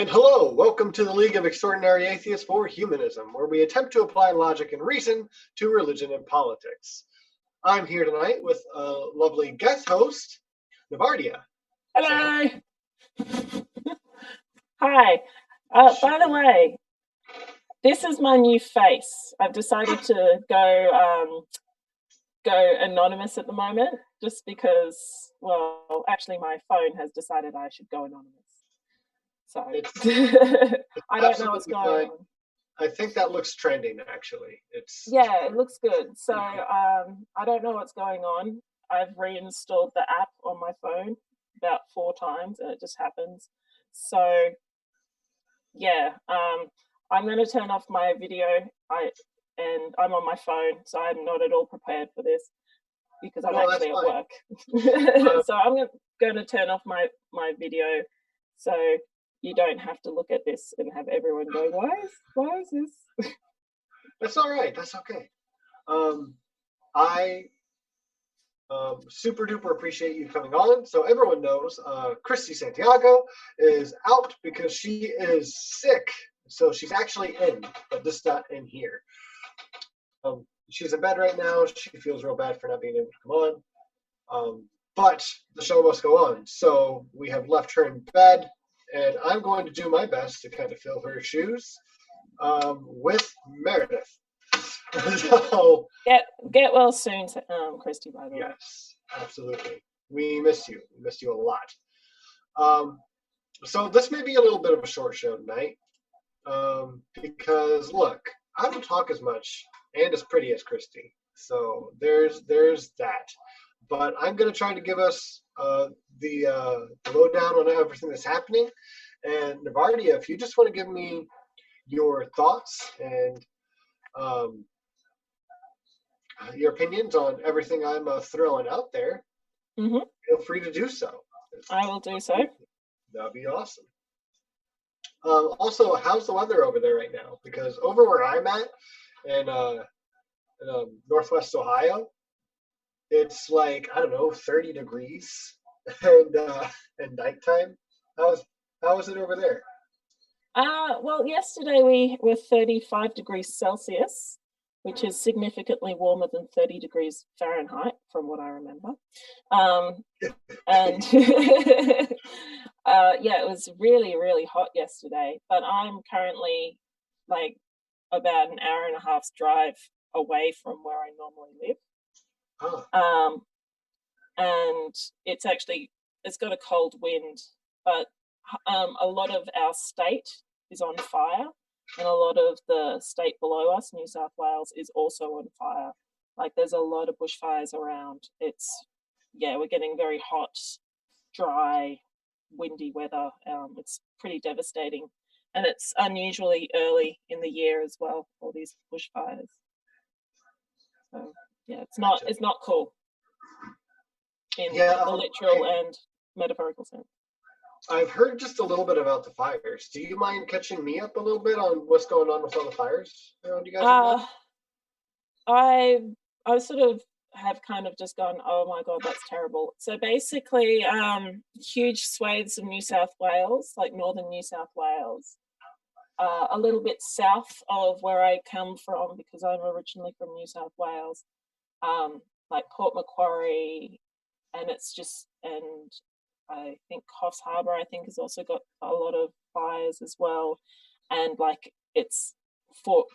And hello, welcome to the League of Extraordinary Atheists for Humanism, where we attempt to apply logic and reason to religion and politics. I'm here tonight with a lovely guest host, Navardia. Hello. Hi. By the way, this is my new face. I've decided to go anonymous at the moment, just because, well, actually my phone has decided I should go anonymous. So I don't know what's going on. I think that looks trending, actually. Yeah, it looks good. So I don't know what's going on. I've reinstalled the app on my phone about 4 times, and it just happens. So yeah, I'm going to turn off my video. And I'm on my phone, so I'm not at all prepared for this because I'm actually at work. So I'm going to turn off my video, so you don't have to look at this and have everyone go, why is this? That's all right. That's okay. I super duper appreciate you coming on. So everyone knows Christy Santiago is out because she is sick. So she's actually in, but just not in here. She's in bed right now. She feels real bad for not being able to come on. But the show must go on. So we have left her in bed, and I'm going to do my best to kind of fill her shoes with Meredith. So, get well soon, Christy, by the way. Yes, absolutely. We miss you. We missed you a lot. So this may be a little bit of a short show tonight because, look, I don't talk as much and as pretty as Christy. So there's that. But I'm going to try to give us the lowdown on everything that's happening. And Navardia, if you just want to give me your thoughts and your opinions on everything I'm throwing out there, feel free to do so. I will do so. That'd be awesome. Also, how's the weather over there right now? Because over where I'm at in Northwest Ohio, it's like, I don't know, 30 degrees and nighttime. How is it over there? Well, yesterday we were 35 degrees Celsius, which is significantly warmer than 30 degrees Fahrenheit, from what I remember. And yeah, it was really, really hot yesterday. But I'm currently like about an hour and a half's drive away from where I normally live. Oh. And it's got a cold wind, but a lot of our state is on fire, and a lot of the state below us, New South Wales, is also on fire. Like, there's a lot of bushfires around. We're getting very hot, dry, windy weather. It's pretty devastating, and it's unusually early in the year as well, all these bushfires. So yeah, it's not cool in the literal and metaphorical sense. I've heard just a little bit about the fires. Do you mind catching me up a little bit on what's going on with all the fires around you guys? I sort of have kind of just gone, oh my God, that's terrible. So basically, huge swathes of New South Wales, like northern New South Wales, a little bit south of where I come from, because I'm originally from New South Wales, like Port Macquarie, and I think Coffs Harbour, has also got a lot of fires as well. And like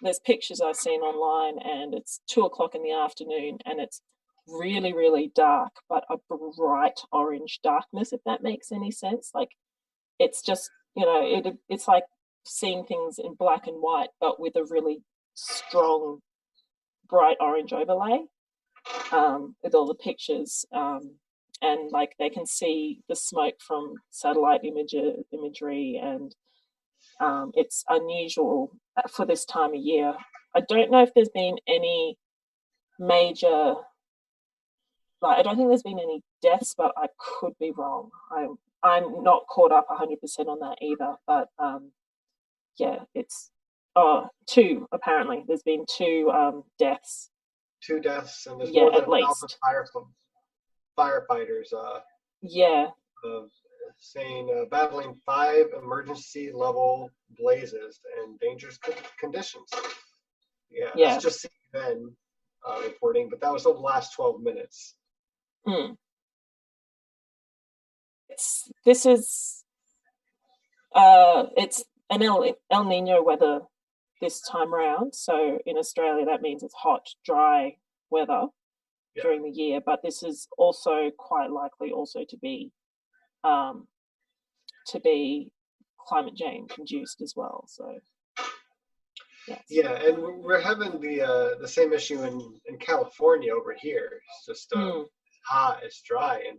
there's pictures I've seen online, and it's 2:00 in the afternoon, and it's really, really dark, but a bright orange darkness, if that makes any sense. Like, it's just, it's like seeing things in black and white, but with a really strong, bright orange overlay, with all the pictures. And like, they can see the smoke from satellite imagery, and it's unusual for this time of year. I don't know if there's been any major, I don't think there's been any deaths, but I could be wrong. I'm not caught up 100% on that either. But yeah, it's two apparently. There's been 2 deaths. 2 deaths, and there's more than 1,000 firefighters. saying battling 5 emergency level blazes and dangerous conditions. Yeah, that's just CNN reporting, but that was the last 12 minutes. This is it's an El Nino weather this time around. So in Australia, that means it's hot, dry weather during the year. But this is also quite likely also to be climate change induced as well. So yeah, and we're having the same issue in California over here. It's just hot, it's dry, and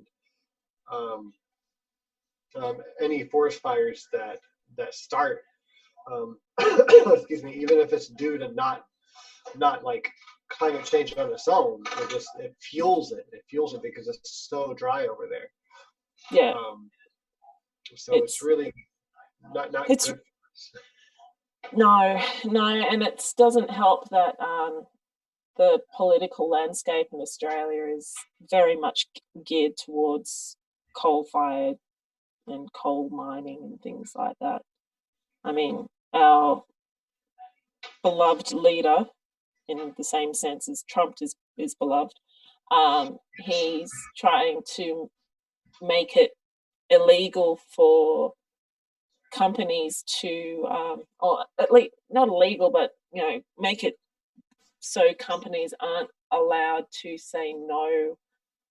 any forest fires that start, excuse me, even if it's due to not like climate change on its own, it fuels it. It fuels it because it's so dry over there. Yeah. So it's really not good for us. No, and it doesn't help that the political landscape in Australia is very much geared towards coal-fired and coal mining and things like that. I mean, our beloved leader, in the same sense as Trump is beloved, he's trying to make it illegal for companies to, or at least not illegal, but make it so companies aren't allowed to say no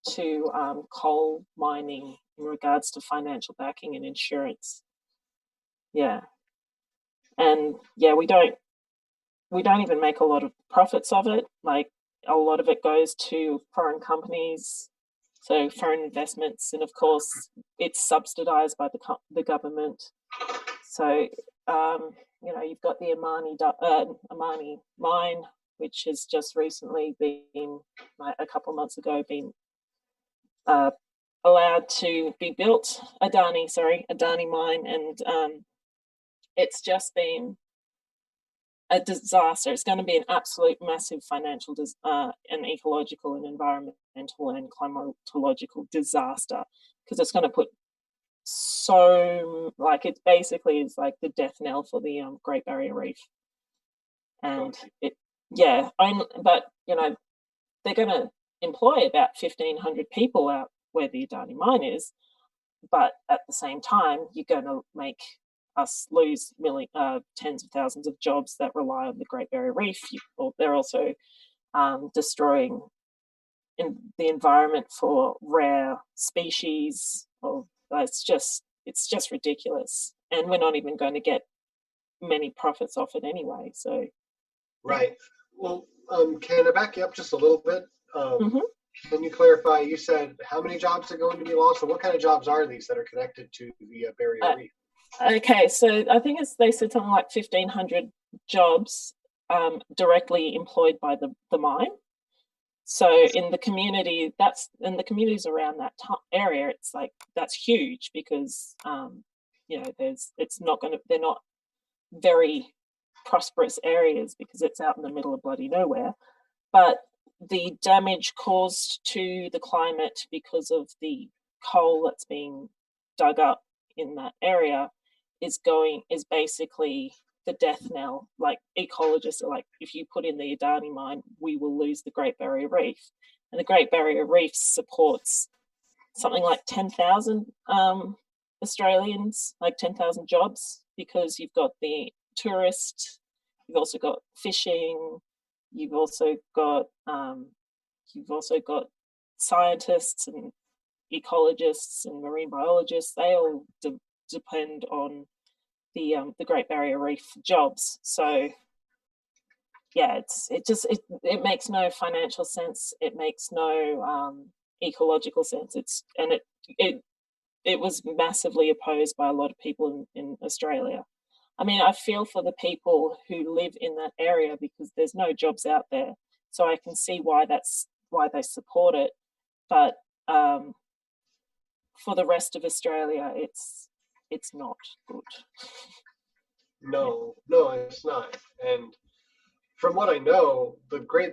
to coal mining in regards to financial backing and insurance. Yeah, and we don't even make a lot of profits of it. Like, a lot of it goes to foreign companies, so foreign investments, and of course it's subsidized by the government. So you've got the Amani mine, which has just recently been, a couple of months ago, been allowed to be built. Adani mine, and it's just been a disaster. It's going to be an absolute massive financial and ecological and environmental and climatological disaster, because it's going to put it basically is like the death knell for the Great Barrier Reef. And but they're going to employ about 1,500 people out where the Adani mine is, but at the same time you're going to make us lose tens of thousands of jobs that rely on the Great Barrier Reef. They're also destroying the environment for rare species. It's just ridiculous, and we're not even going to get many profits off it anyway. So, right. Well, can I back you up just a little bit? Can you clarify? You said how many jobs are going to be lost, and what kind of jobs are these that are connected to the Barrier Reef? Okay, so I think they said something like 1,500 jobs directly employed by the mine. So in the community, the communities around that area, it's like that's huge, because they're not very prosperous areas because it's out in the middle of bloody nowhere. But the damage caused to the climate because of the coal that's being dug up in that area is basically the death knell. Like, ecologists are like, if you put in the Adani mine, we will lose the Great Barrier Reef. And the Great Barrier Reef supports something like 10,000 Australians, like 10,000 jobs, because you've got the tourist, you've also got fishing, you've also got scientists and ecologists and marine biologists. They all depend on the Great Barrier Reef jobs. So it makes no financial sense. It makes no ecological sense. It was massively opposed by a lot of people in Australia. I mean, I feel for the people who live in that area, because there's no jobs out there. So I can see why they support it. But for the rest of Australia, it's not good. No, it's not. And from what I know, the Great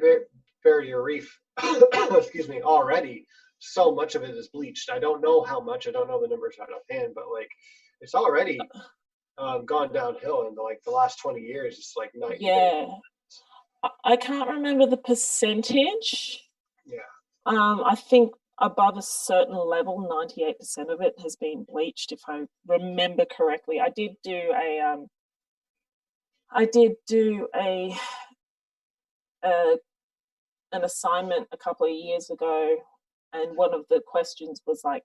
Barrier Reef, excuse me, already so much of it is bleached. I don't know how much. I don't know the numbers right offhand, but like it's already gone downhill in the last 20 years. It's like night and day. I can't remember the percentage. Yeah. I think above a certain level, 98% of it has been bleached, if I remember correctly. I did do an assignment a couple of years ago, and one of the questions was like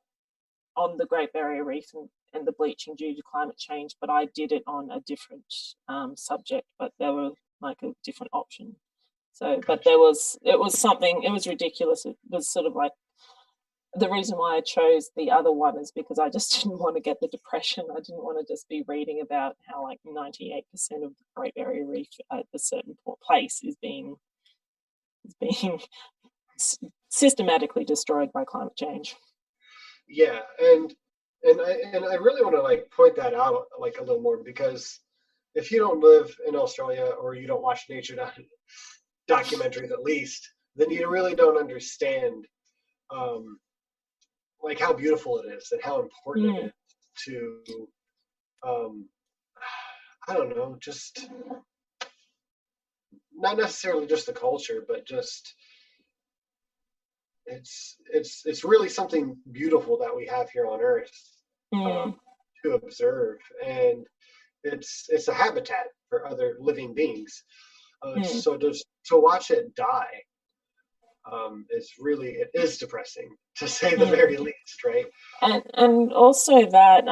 on the Great Barrier Reef and the bleaching due to climate change, but I did it on a different subject, but there were like a different option. So, gotcha. But it was something, it was ridiculous. It was sort of like, the reason why I chose the other one is because I just didn't want to get the depression. I didn't want to just be reading about how like 98% of the Great Barrier Reef at a certain place is being systematically destroyed by climate change. Yeah, and I really want to like point that out like a little more, because if you don't live in Australia or you don't watch nature documentaries at least, then you really don't understand like how beautiful it is and how important it is to I don't know, just not necessarily just the culture, but just it's really something beautiful that we have here on Earth to observe, and it's a habitat for other living beings. So just to watch it die it is depressing, to say the very least, right? And also that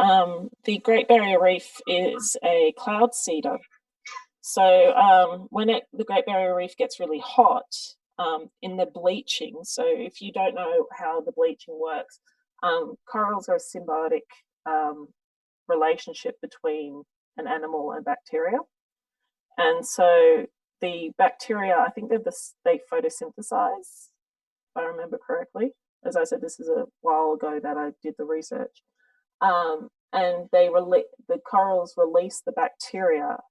the Great Barrier Reef is a cloud seeder. So when the Great Barrier Reef gets really hot, in the bleaching, so if you don't know how the bleaching works, corals are a symbiotic relationship between an animal and bacteria. And so the bacteria, I think they photosynthesize, if I remember correctly. As I said, this is a while ago that I did the research. And the corals release the bacteria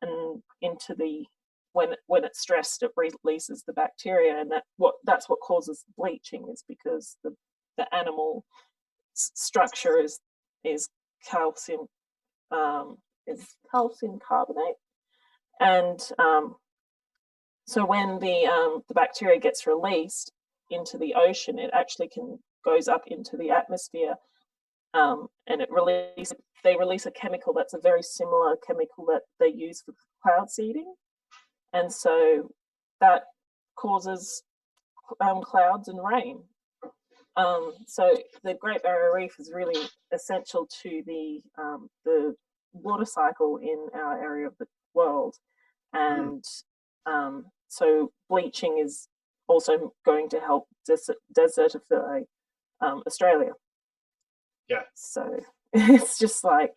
and into when it's stressed, it releases the bacteria, and that's what causes bleaching, is because the animal structure is calcium carbonate, and so when the bacteria gets released into the ocean, it actually goes up into the atmosphere, and they release a chemical that's a very similar chemical that they use for cloud seeding. And so that causes clouds and rain. So the Great Barrier Reef is really essential to the water cycle in our area of the world. And so bleaching is also going to help desertify Australia. Yeah. So it's just like,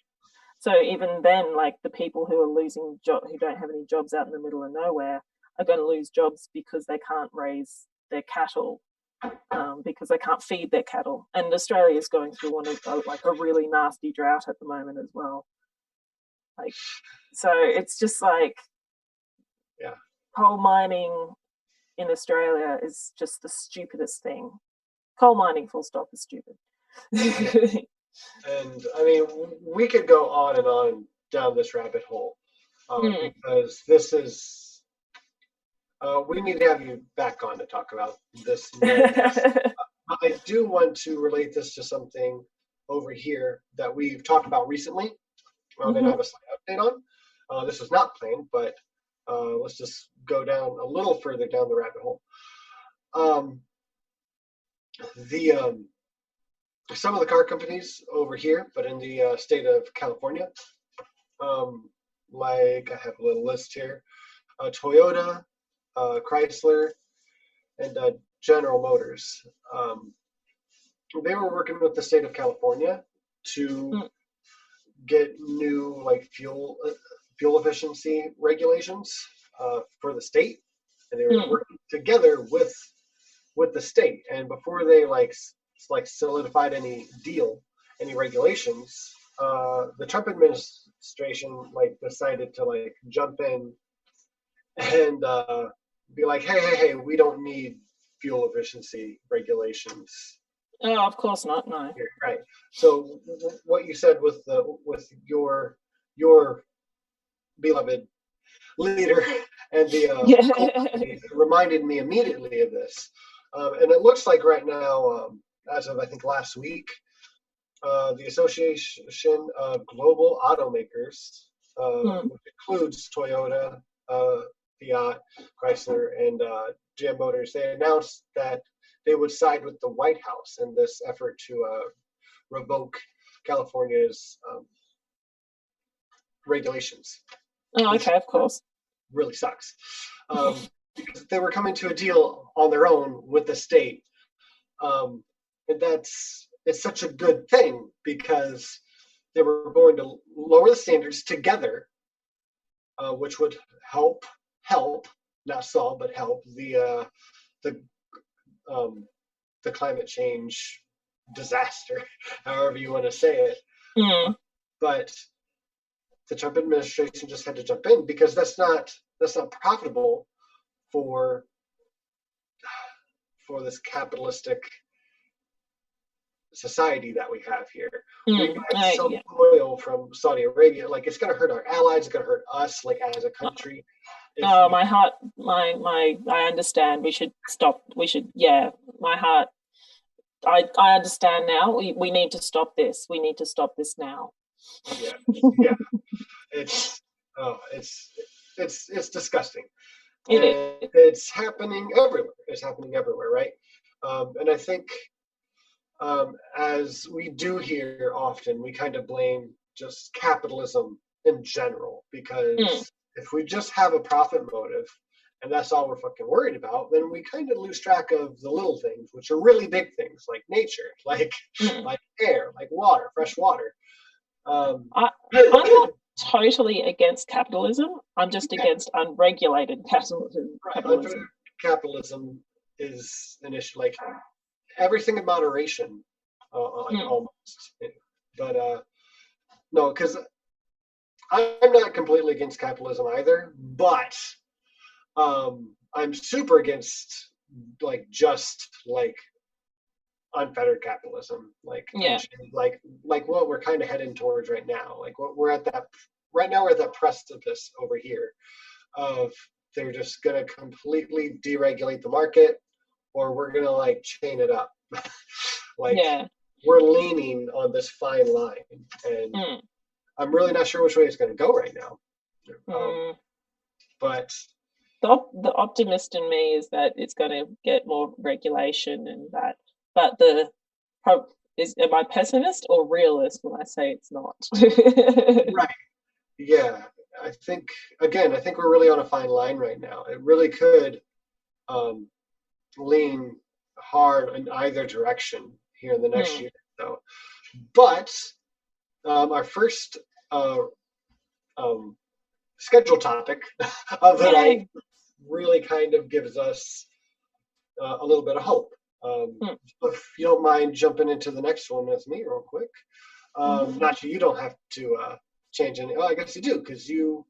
so even then, like the people who are losing who don't have any jobs out in the middle of nowhere are going to lose jobs because they can't raise their cattle, because they can't feed their cattle. And Australia is going through a really nasty drought at the moment as well. Like, so it's just like, yeah, coal mining in Australia is just the stupidest thing. Coal mining, full stop, is stupid. Yeah. And I mean, we could go on and on down this rabbit hole, because this is, we need to have you back on to talk about this more. I do want to relate this to something over here that we've talked about recently. I'm going to have a slight update on. This was not planned, but let's just go down a little further down the rabbit hole. Some of the car companies over here, but in the state of California, like I have a little list here, Toyota, Chrysler, and General Motors. They were working with the state of California to get new like fuel efficiency regulations for the state, and they were working together with the state. And before they like solidified any regulations, the Trump administration like decided to like jump in and be like, hey, we don't need fuel efficiency regulations Oh, of course not. No. Right. So what you said with your beloved leader and the coal Yeah. company reminded me immediately of this. And it looks like right now, as of I think last week, the Association of Global Automakers, Mm. which includes Toyota, Fiat, Chrysler, and GM Motors, they announced that they would side with the White House in this effort to revoke California's regulations, Oh, which okay, of course. really sucks. Because they were coming to a deal on their own with the state. And it's such a good thing because they were going to lower the standards together, which would help, not solve, but help the the climate change disaster, however you want to say it. Mm. But the Trump administration just had to jump in because that's not profitable for this capitalistic society that we have here. We buy some Yeah. oil from Saudi Arabia. Like, it's going to hurt our allies. It's going to hurt us, like, as a country. Oh, my heart, I understand. We should stop. Yeah, my heart. I understand now. We need to stop this. We need to stop this now. Yeah. It's disgusting. It's happening everywhere. It's happening everywhere, right? And I think, as we do here often, we kind of blame just capitalism in general, because if we just have a profit motive and that's all we're fucking worried about, then we kind of lose track of the little things, which are really big things, like nature, like air, like water, fresh water. I'm not totally against capitalism. I'm just against unregulated capitalism. Right. Capitalism is an issue, like everything in moderation, almost. But no, because I'm not completely against capitalism either, but I'm super against unfettered capitalism, like what we're kind of heading towards right now. Like what we're at that right now, we're at that precipice over here of they're just gonna completely deregulate the market, or we're gonna chain it up. We're leaning on this fine line, and I'm really not sure which way it's going to go right now. But the optimist in me is that it's going to get more regulation and that. But am I pessimist or realist when I say it's not? Right. Yeah. I think we're really on a fine line right now. It really could lean hard in either direction here in the next year. So, but our first schedule topic of the night really kind of gives us a little bit of hope. If you don't mind jumping into the next one with me real quick. Not you don't have to change any. Oh, I guess you do, because you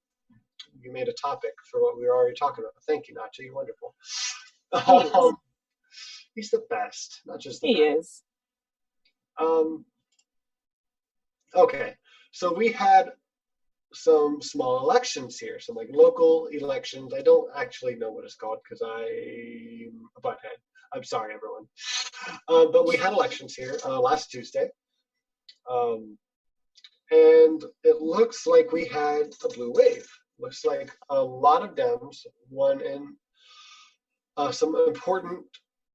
made a topic for what we were already talking about. Thank you, Nacho. You're wonderful. He's the best, not just the best. He is. Okay, so we had some small elections here, some local elections. I don't actually know what it's called because I'm a butthead. I'm sorry, everyone. But we had elections here last Tuesday. And it looks like we had a blue wave. Looks like a lot of Dems won in some important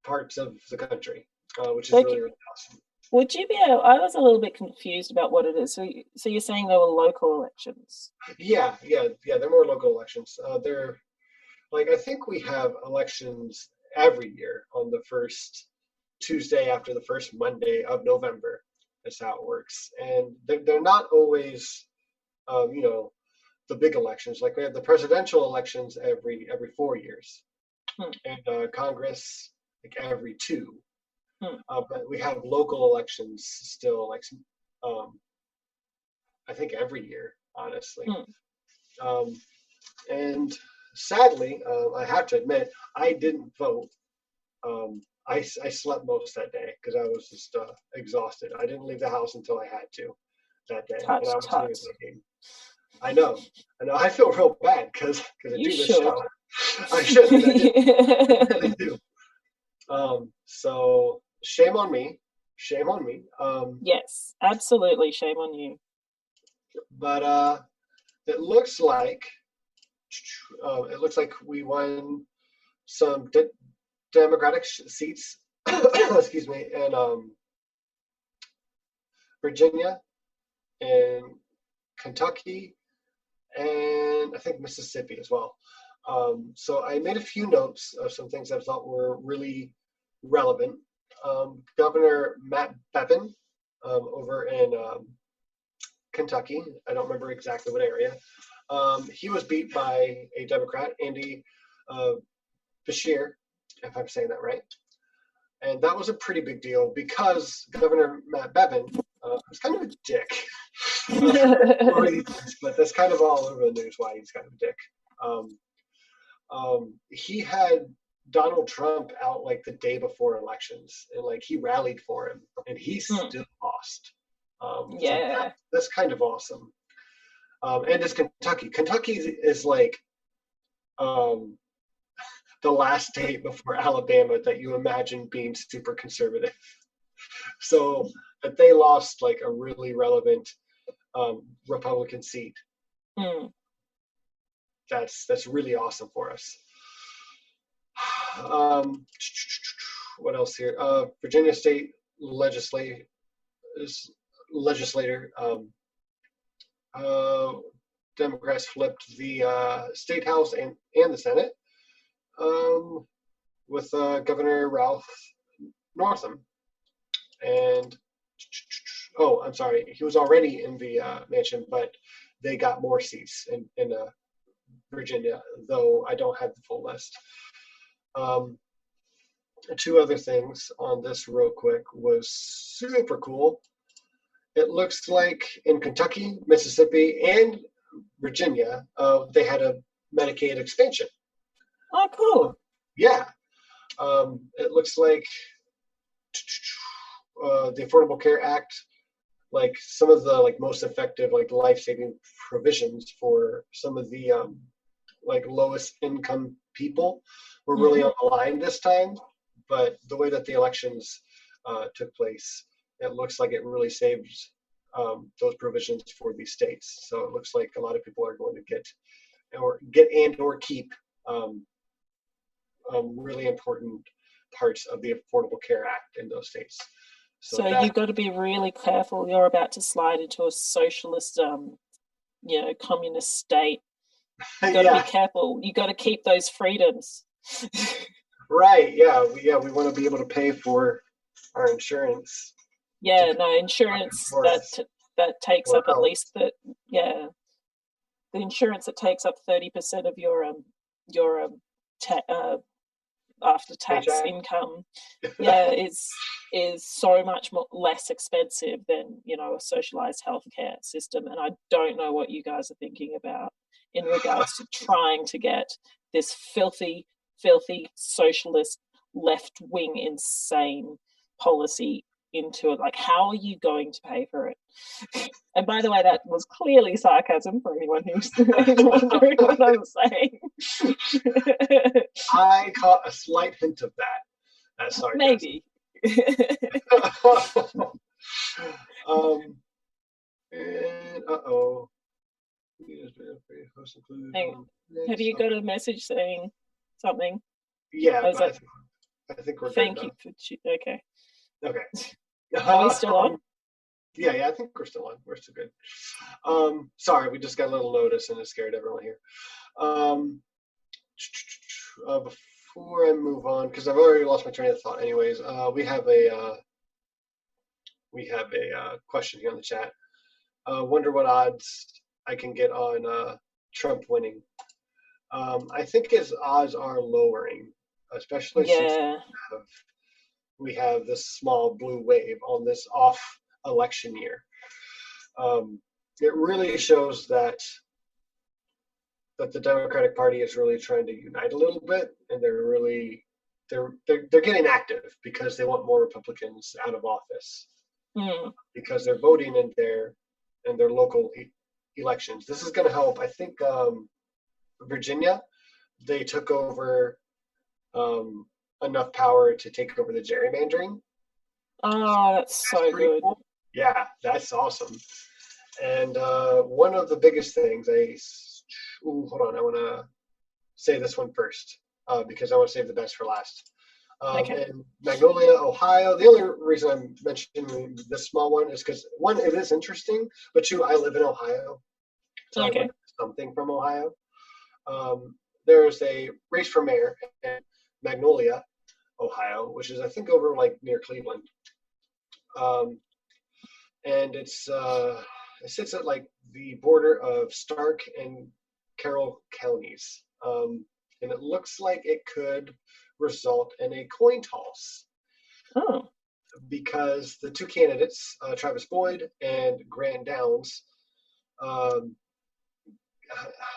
parts of the country, which is really, really awesome. Would you be able, I was a little bit confused about what it is. So you're saying there were local elections? Yeah, they're more local elections. They're I think we have elections every year on the first Tuesday after the first Monday of November. That's how it works. And they're not always, the big elections. Like we have the presidential elections every 4 years, and Congress every 2. But we have local elections still, I think every year, honestly. And sadly, I have to admit, I didn't vote. I slept most that day because I was just exhausted. I didn't leave the house until I had to that day, Tut, and I was tut. thinking, I know. I feel real bad because I You do this should. show. I should, and I did. I really do. So shame on me. Shame on me. Yes, absolutely. Shame on you. But it looks like we won some Democratic seats. Excuse me, in Virginia and Kentucky, and I think Mississippi as well. So I made a few notes of some things I thought were really relevant. Governor Matt Bevin over in Kentucky, I don't remember exactly what area, he was beat by a Democrat, Andy Bashir, if I'm saying that right. And that was a pretty big deal because Governor Matt Bevin was kind of a dick. But that's kind of all over the news why he's kind of a dick. He had Donald Trump out like the day before elections, and like he rallied for him, and he still lost. Yeah. So that's kind of awesome. And it's Kentucky. Kentucky is like the last state before Alabama that you imagine being super conservative. So that they lost like a really relevant Republican seat. That's really awesome for us. What else here? Virginia State legislator, Democrats flipped the State House and the Senate with Governor Ralph Northam. And I'm sorry, he was already in the mansion, but they got more seats in Virginia, though I don't have the full list. Two other things on this real quick was super cool. It looks like in Kentucky, Mississippi, and Virginia, they had a Medicaid expansion. Oh, cool. Yeah. It looks like the Affordable Care Act, like some of the like most effective like life-saving provisions for some of the like lowest income people were really on the line this time. But the way that the elections took place, it looks like it really saved those provisions for these states. So it looks like a lot of people are going to get or keep really important parts of the Affordable Care Act in those states. So you've got to be really careful. You're about to slide into a socialist, communist state. You've got to be careful. You got to keep those freedoms. Right. Yeah. We want to be able to pay for our insurance. Yeah. No, insurance that takes up at least the insurance that takes up 30% of your after tax income, is so much less expensive than a socialized healthcare system. And I don't know what you guys are thinking about in regards to trying to get this filthy socialist left-wing insane policy into it. Like, how are you going to pay for it? And by the way, that was clearly sarcasm for anyone who's wondering what I'm saying. I caught a slight hint of that as sarcasm. Maybe. Have you got a message saying something? Yeah, I think we're good. Thank you for okay. Are we still on? Yeah, I think we're still on. We're still good. Sorry, we just got a little notice and it scared everyone here. Before I move on, because I've already lost my train of thought. Anyways, we have a question here in the chat. Wonder what odds I can get on Trump winning. I think his odds are lowering, especially since we have this small blue wave on this off election year. It really shows that the Democratic Party is really trying to unite a little bit, and they're getting active because they want more Republicans out of office because they're voting in their local elections. This is going to help. I think Virginia, they took over enough power to take over the gerrymandering. Oh, that's so good. Cool. Yeah, that's awesome. And one of the biggest things, hold on, I want to say this one first because I want to save the best for last. Okay. In Magnolia, Ohio, the only reason I'm mentioning this small one is because, one, it is interesting, but two, I live in Ohio. So Okay. I learned something from Ohio. There's a race for mayor in Magnolia, Ohio, which is, I think, over like near Cleveland. And it sits at like the border of Stark and Carroll counties. And it looks like it could result in a coin toss. Oh. Because the two candidates, Travis Boyd and Grant Downs,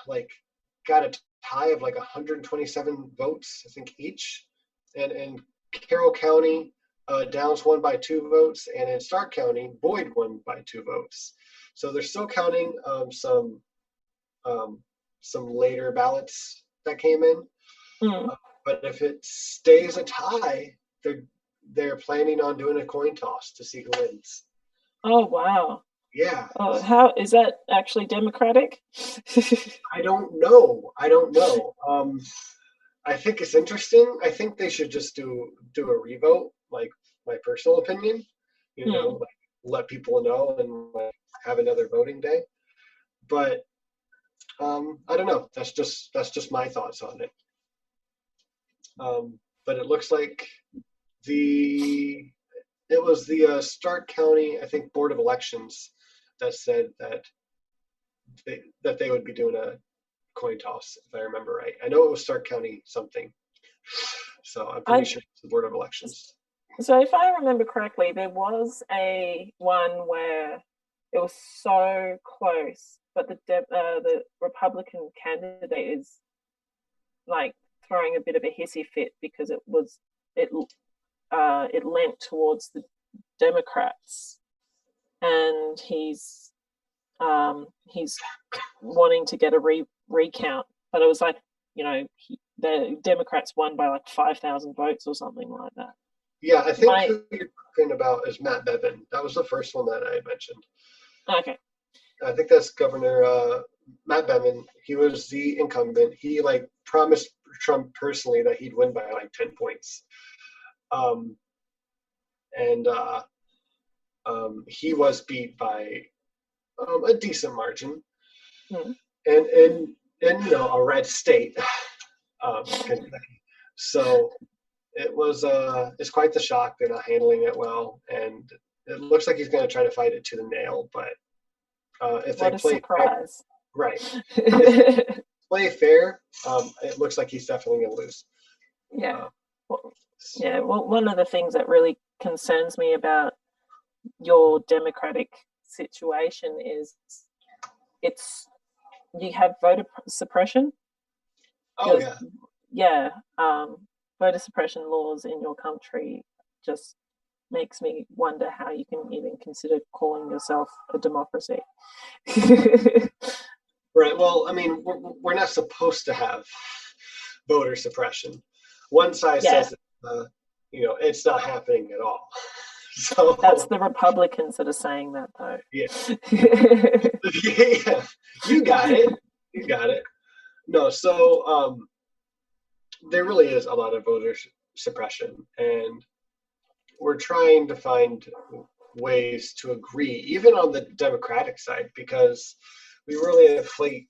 like got a tie of like 127 votes, I think, each. And in Carroll County, Downs won by 2 votes, and in Stark County, Boyd won by 2 votes. So they're still counting some later ballots that came in. But if it stays a tie, they're planning on doing a coin toss to see who wins. Oh, wow. Yeah. How is that actually democratic? I don't know. I think it's interesting. I think they should just do a revote, like my personal opinion. Like let people know and like have another voting day. But I don't know. That's just my thoughts on it. But it looks like it was the Stark County, I think, Board of Elections that said that they would be doing a coin toss, if I remember right. I know it was Stark County something. So I'm pretty sure it's the Board of Elections. So if I remember correctly, there was a one where it was so close, but the Republican candidate is like throwing a bit of a hissy fit because it lent towards the Democrats, and he's wanting to get a recount, but it was like, the Democrats won by like 5,000 votes or something like that. Yeah, I think who you're talking about is Matt Bevin. That was the first one that I mentioned. Okay. I think that's Governor Matt Bevin. He was the incumbent. He like promised Trump personally that he'd win by like 10 points. He was beat by a decent margin. And in a red state, Kentucky. So it's quite the shock. They're not handling it well, and it looks like he's going to try to fight it to the nail. But if they play surprise, right, if they play fair, it looks like he's definitely going to lose. Yeah. Well, one of the things that really concerns me about your democratic situation is you have voter suppression. Oh yeah. Voter suppression laws in your country just makes me wonder how you can even consider calling yourself a democracy. Right. Well, I mean, we're not supposed to have voter suppression. One side says, it's not happening at all. So that's the Republicans that are saying that, though. Yeah. Yeah. You got it. No, so there really is a lot of voter suppression, and we're trying to find ways to agree, even on the Democratic side, because we really inflate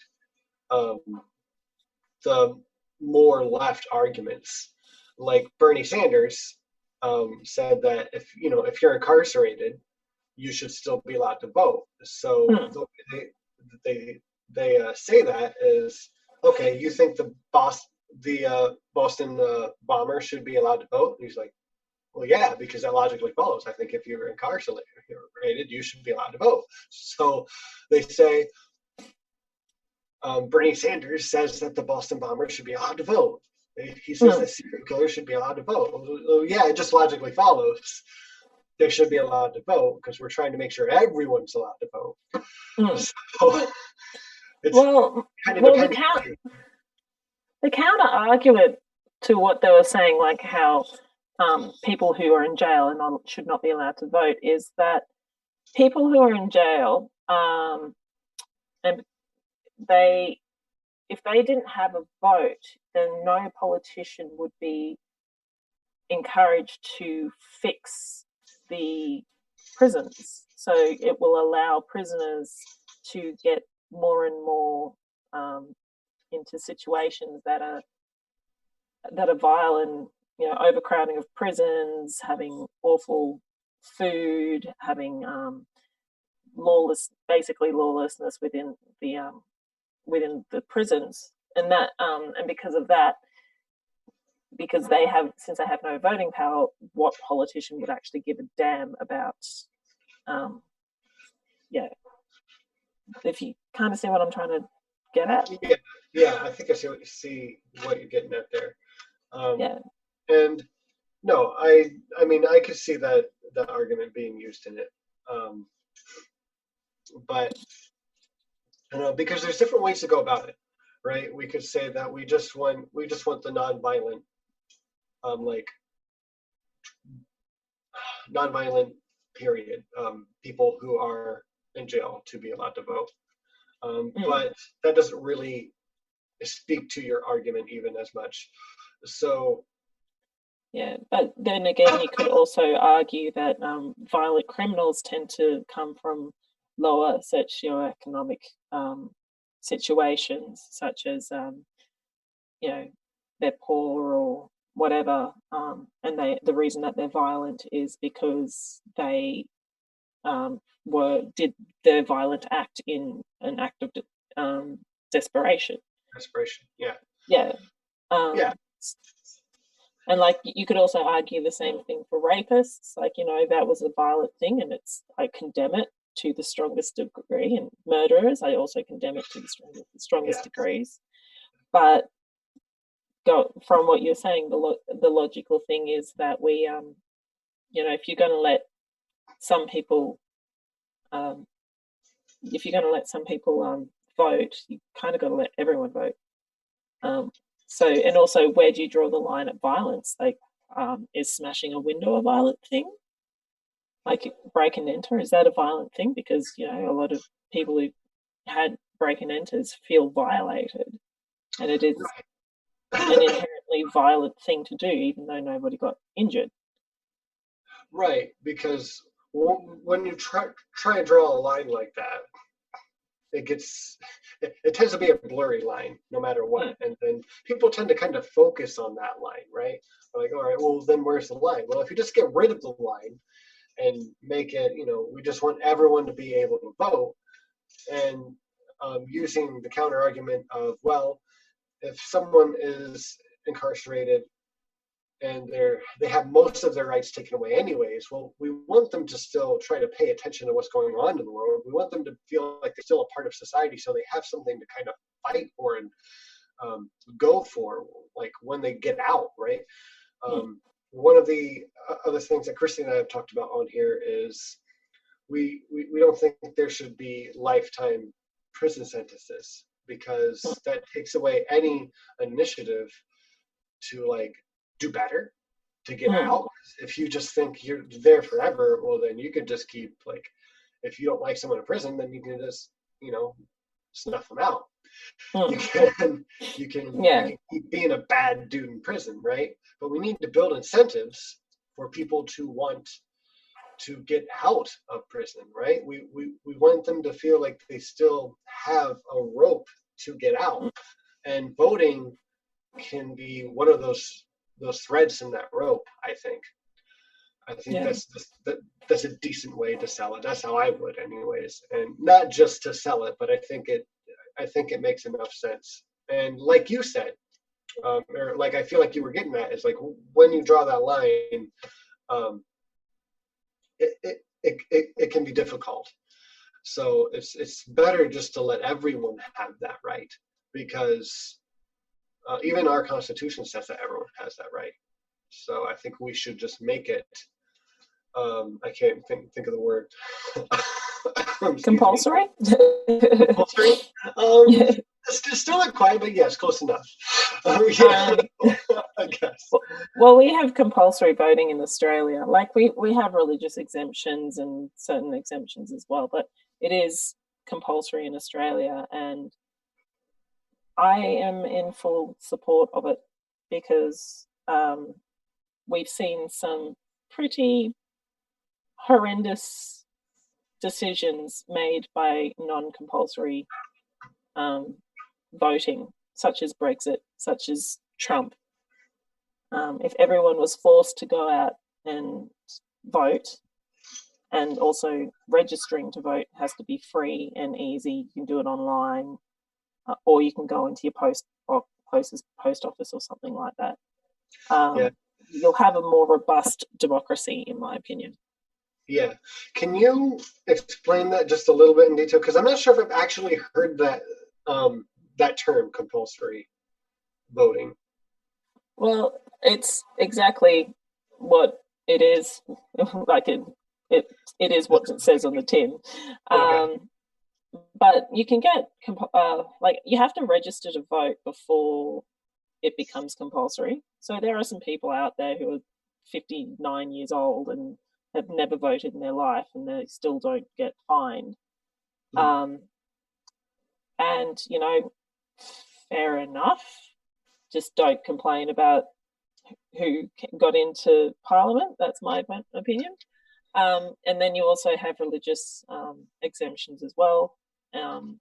the more left arguments. Like Bernie Sanders said that if you're incarcerated, you should still be allowed to vote. So the way they say that is, okay, you think the Boston bomber should be allowed to vote? And he's like, well, yeah, because that logically follows. I think if you're incarcerated, you should be allowed to vote. So they say Bernie Sanders says that the Boston bomber should be allowed to vote. He says that serial killers should be allowed to vote. Well, yeah, it just logically follows they should be allowed to vote because we're trying to make sure everyone's allowed to vote. So it's kind of depending. The counter argument to what they were saying, like how people who are in jail and should not be allowed to vote, is that people who are in jail, and if they didn't have a vote, then no politician would be encouraged to fix the prisons. So it will allow prisoners to get more and more into situations that are violent, overcrowding of prisons, having awful food, having lawlessness within the prisons, and that and because of that, since they have no voting power, what politician would actually give a damn about if you kind of see what I'm trying to get at. Yeah, I think I see what you're getting at there. And no, I mean, I could see that argument being used in it, but I don't know, because there's different ways to go about it, right? We could say that we just want the nonviolent, nonviolent period, people who are in jail to be allowed to vote, but that doesn't really speak to your argument even as much. So yeah, but then again, you could also argue that violent criminals tend to come from lower socioeconomic situations, such as they're poor or whatever, and the reason that they're violent is because they did their violent act in an act of desperation. Yeah. And like you could also argue the same thing for rapists, like that was a violent thing, and I condemn it to the strongest degree. And murderers, I also condemn it to the strongest degrees. But from what you're saying, the logical thing is that we, if you're going to let some people, vote, you kind of got to let everyone vote. So, and also, where do you draw the line at violence? Like, is smashing a window a violent thing? Like break and enter, is that a violent thing? Because a lot of people who had break and enters feel violated, and it is an inherently violent thing to do, even though nobody got injured. Right, because when you try and draw a line like that, it tends to be a blurry line no matter what. And then people tend to kind of focus on that line, right? Like, all right, well, then where's the line? Well, if you just get rid of the line and make it, we just want everyone to be able to vote, and using the counter argument of, well, if someone is incarcerated and they have most of their rights taken away anyways, well, we want them to still try to pay attention to what's going on in the world. We want them to feel like they're still a part of society, so they have something to kind of fight for and go for, like when they get out, right? One of the other things that Christy and I have talked about on here is we don't think there should be lifetime prison sentences, because that takes away any initiative to do better, to get out. If you just think you're there forever, well, then you could just keep, if you don't like someone in prison, then you can just snuff them out. You can keep being a bad dude in prison, right? But we need to build incentives for people to want to get out of prison, right? We want them to feel like they still have a rope to get out, and voting can be one of those threads in that rope. I think that's a decent way to sell it. That's how I would, anyways, and not just to sell it, but I think it makes enough sense. And like you said, or like I feel like you were getting at, is like when you draw that line, it can be difficult. So it's better just to let everyone have that right, because Even our Constitution says that everyone has that right. So I think we should just make it. I can't think of the word. Compulsory. Compulsory. It's still not quite, but yes, close enough. I guess. Well, we have compulsory voting in Australia. Like we have religious exemptions and certain exemptions as well, but it is compulsory in Australia, and I am in full support of it because we've seen some pretty horrendous decisions made by non-compulsory voting, such as Brexit, such as Trump. If everyone was forced to go out and vote, and also registering to vote has to be free and easy, you can do it online, or you can go into your closest post office or something like that. You'll have a more robust democracy, in my opinion. Yeah. Can you explain that just a little bit in detail? Because I'm not sure if I've actually heard that that term, compulsory voting. Well, it's exactly what it is. Like it is what it says on the tin. Okay. But you can get like you have to register to vote before it becomes compulsory. So there are some people out there who are 59 years old and have never voted in their life, and they still don't get fined. And fair enough. Just don't complain about who got into Parliament. That's my opinion. And then you also have religious exemptions as well. And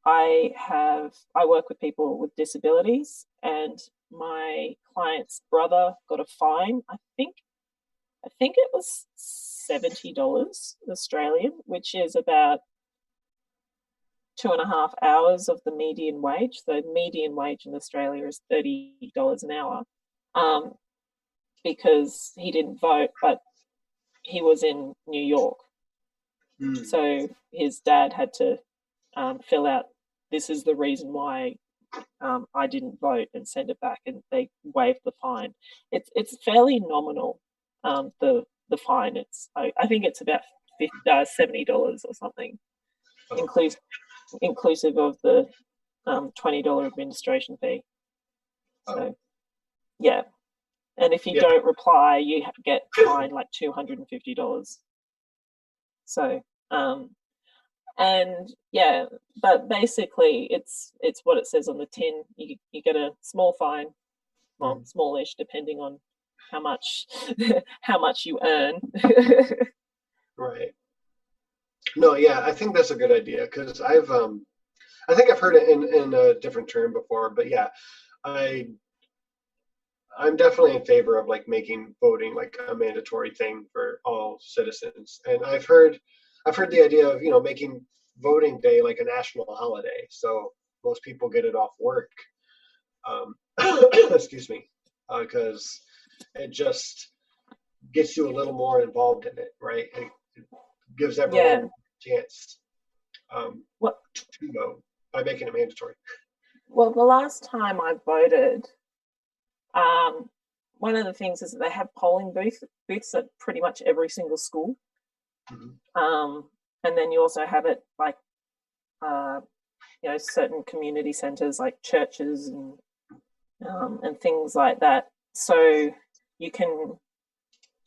I work with people with disabilities, and my client's brother got a fine. I think it was $70 Australian, which is about 2.5 hours of the median wage. The median wage in Australia is $30 an hour, because he didn't vote, but he was in New York. So his dad had to fill out, this is the reason why I didn't vote, and send it back, and they waived the fine. It's fairly nominal, the fine. I think it's about $70 or something, inclusive of the $20 administration fee. So yeah, and if you don't reply, you get fined like $250. So and yeah, but basically it's what it says on the tin. You get a small fine, well, smallish, depending on how much you earn. Right. No, yeah, I think that's a good idea, because I think I've heard it in a different term before, but yeah, I'm definitely in favor of like making voting like a mandatory thing for all citizens. And I've heard the idea of, making voting day like a national holiday, so most people get it off work. Excuse me, because it just gets you a little more involved in it, right? It gives everyone a chance to vote by making it mandatory. Well, the last time I voted, one of the things is that they have polling booths at pretty much every single school. And then you also have it like, certain community centers like churches and things like that. So you can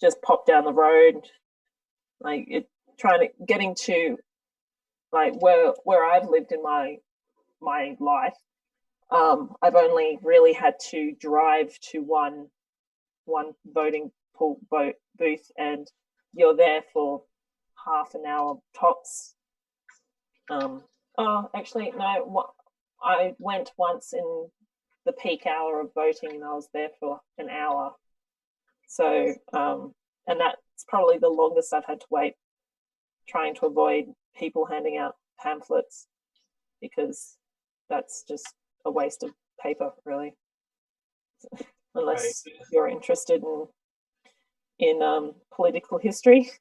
just pop down the road, like getting to like where I've lived in my life. I've only really had to drive to one voting booth, and you're there for half an hour tops. Actually, no. I went once in the peak hour of voting, and I was there for an hour. So, and that's probably the longest I've had to wait, trying to avoid people handing out pamphlets, because that's just a waste of paper, really. Unless you're interested in political history.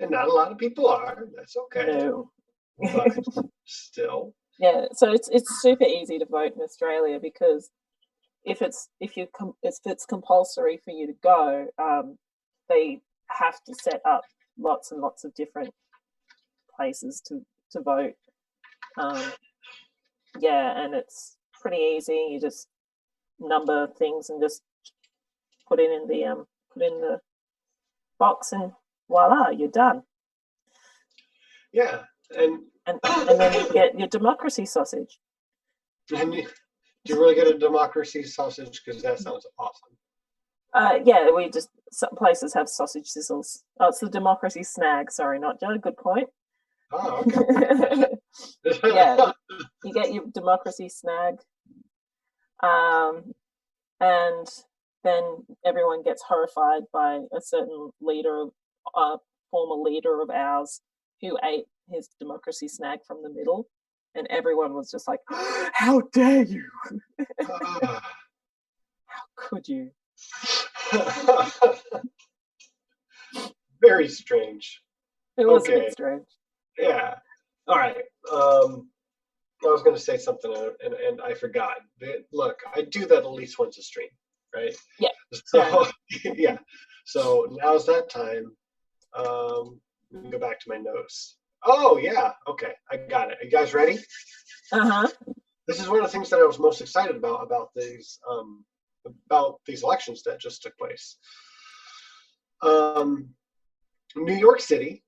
And not a lot of people are. That's okay. No. But still. Yeah, so it's super easy to vote in Australia because if it's compulsory for you to go, they have to set up lots and lots of different places to vote. Yeah, and it's pretty easy. You just number things and just put in the box, and voila, you're done. Yeah, and then you get your democracy sausage. And do you really get a democracy sausage? Because that sounds awesome. Yeah, some places have sausage sizzles. Oh, it's the democracy snag. Sorry, not Joe. Good point. Oh, okay. Yeah, you get your democracy snag, and then everyone gets horrified by a certain former leader of ours, who ate his democracy snag from the middle, and everyone was just like, "How dare you? How could you?" Very strange. It was a bit strange. Yeah. All right. I was going to say something and I forgot. Look, I do that at least once a stream, right? Yeah. So yeah. So now's that time. Let me go back to my notes. Oh yeah. Okay, I got it. Are you guys ready? This is one of the things that I was most excited about these elections that just took place. New York City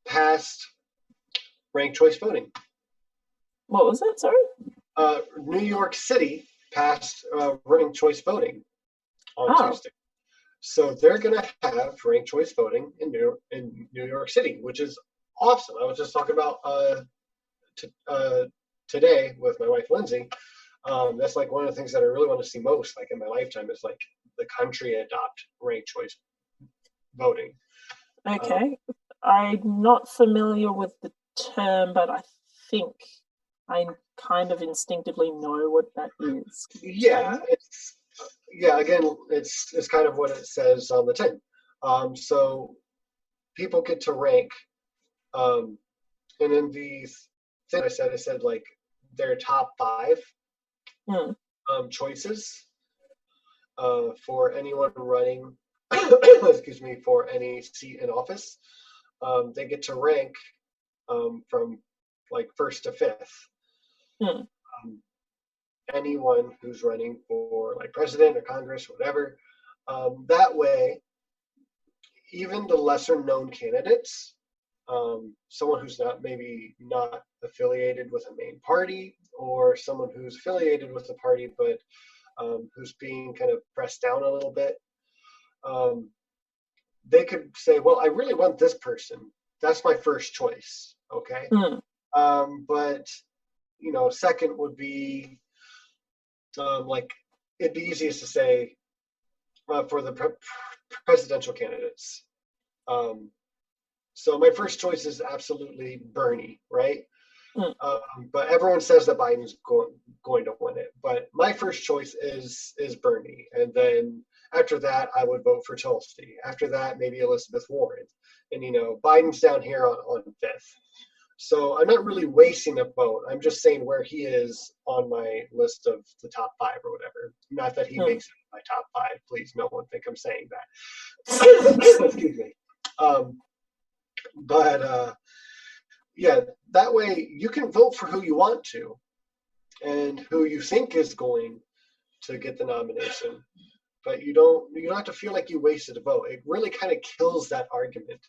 passed ranked choice voting. What was that? Sorry. New York City passed ranked choice voting on Tuesday. So they're going to have ranked choice voting in New York City, which is awesome. I was just talking about today with my wife, Lindsay. That's like one of the things that I really want to see most, like in my lifetime, is like the country adopt ranked choice voting. Okay. I'm not familiar with the term, but I think I kind of instinctively know what that is. Yeah, again, it's kind of what it says on the tin. So people get to rank, and in the thing I said like their top 5 choices for anyone running, excuse me, for any seat in office. They get to rank from like 1st to 5th. Anyone who's running for like president or Congress or whatever. That way, even the lesser known candidates, someone who's not affiliated with a main party, or someone who's affiliated with the party but who's being kind of pressed down a little bit, they could say, well, I really want this person. That's my first choice. Okay. But, second would be like, it'd be easiest to say for the presidential candidates. So my first choice is absolutely Bernie, right? But everyone says that Biden's going to win it. But my first choice is Bernie, and then after that, I would vote for Tulsi. After that, maybe Elizabeth Warren, and Biden's down here on 5th. So I'm not really wasting a vote. I'm just saying where he is on my list of the top 5 or whatever. Not that he makes it my top 5. Please, no one think I'm saying that. Excuse me. But yeah, that way you can vote for who you want to and who you think is going to get the nomination. But you don't have to feel like you wasted a vote. It really kind of kills that argument.